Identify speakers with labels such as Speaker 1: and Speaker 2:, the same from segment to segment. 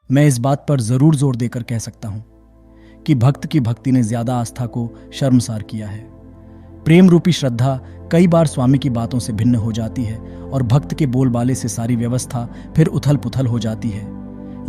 Speaker 1: मैं इस बात पर जरूर जोर देकर कह सकता हूं कि भक्त की भक्ति ने ज्यादा आस्था को शर्मसार किया है। प्रेम रूपी श्रद्धा कई बार स्वामी की बातों से भिन्न हो जाती है और भक्त के बोलबाले से सारी व्यवस्था फिर उथल पुथल हो जाती है।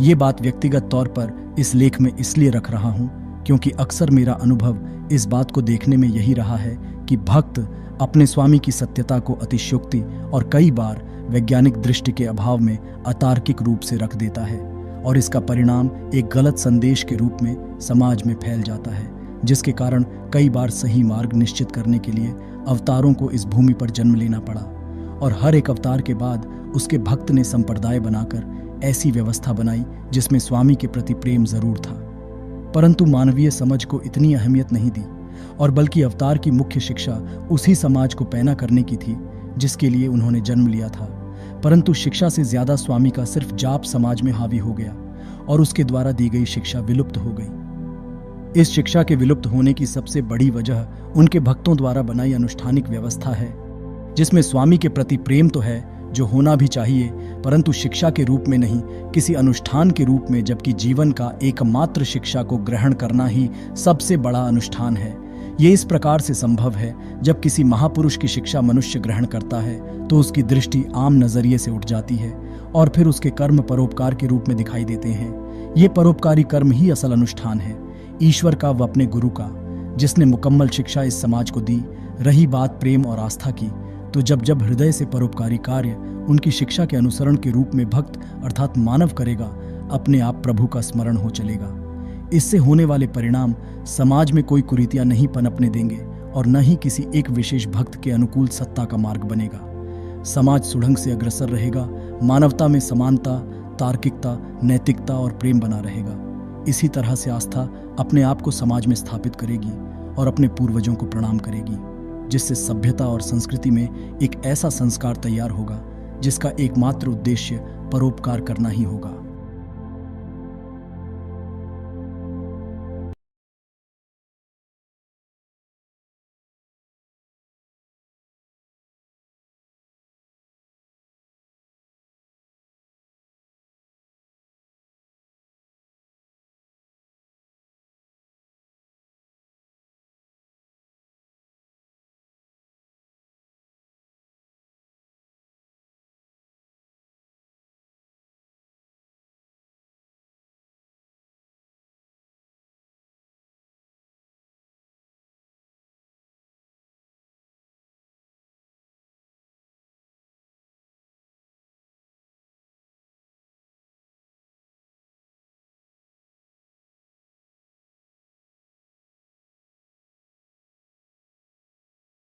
Speaker 1: ये बात व्यक्तिगत तौर पर इस लेख में इसलिए रख रहा हूं क्योंकि अक्सर मेरा अनुभव इस बात को देखने में यही रहा है कि भक्त अपने स्वामी की सत्यता को अतिशयोक्ति और कई बार वैज्ञानिक दृष्टि के अभाव में अतार्किक रूप से रख देता है और इसका परिणाम एक गलत संदेश के रूप में समाज में फैल जाता है, जिसके कारण कई बार सही मार्ग निश्चित करने के लिए अवतारों को इस भूमि पर जन्म लेना पड़ा और हर एक अवतार के बाद उसके भक्त ने संप्रदाय बनाकर ऐसी व्यवस्था बनाई जिसमें स्वामी के प्रति प्रेम जरूर था, परंतु मानवीय समझ को इतनी अहमियत नहीं दी और बल्कि अवतार की मुख्य शिक्षा उसी समाज को पैना करने की थी जिसके लिए उन्होंने जन्म लिया था। परंतु शिक्षा से ज्यादा स्वामी का सिर्फ जाप समाज में हावी हो गया और उसके द्वारा दी गई शिक्षा विलुप्त हो गई। इस शिक्षा के विलुप्त होने की सबसे बड़ी वजह उनके भक्तों द्वारा बनाई अनुष्ठानिक व्यवस्था है, जिसमें स्वामी के प्रति प्रेम तो है जो होना भी चाहिए, परंतु शिक्षा के रूप में नहीं, किसी अनुष्ठान के रूप में, जबकि जीवन का एकमात्र शिक्षा को ग्रहण करना ही सबसे बड़ा अनुष्ठान है। ये इस प्रकार से संभव है जब किसी महापुरुष की शिक्षा मनुष्य ग्रहण करता है तो उसकी दृष्टि आम नजरिए से उठ जाती है और फिर उसके कर्म परोपकार के रूप में दिखाई देते हैं। ये परोपकारी कर्म ही असल अनुष्ठान है, ईश्वर का व अपने गुरु का, जिसने मुकम्मल शिक्षा इस समाज को दी। रही बात प्रेम और आस्था की, तो जब जब हृदय से परोपकारी कार्य उनकी शिक्षा के अनुसरण के रूप में भक्त अर्थात मानव करेगा, अपने आप प्रभु का स्मरण हो चलेगा। इससे होने वाले परिणाम समाज में कोई कुरीतियां नहीं पनपने देंगे और न ही किसी एक विशेष भक्त के अनुकूल सत्ता का मार्ग बनेगा। समाज सुढंग से अग्रसर रहेगा, मानवता में समानता, तार्किकता, नैतिकता और प्रेम बना रहेगा। इसी तरह से आस्था अपने आप को समाज में स्थापित करेगी और अपने पूर्वजों को प्रणाम करेगी, जिससे सभ्यता और संस्कृति में एक ऐसा संस्कार तैयार होगा जिसका एकमात्र उद्देश्य परोपकार करना ही होगा।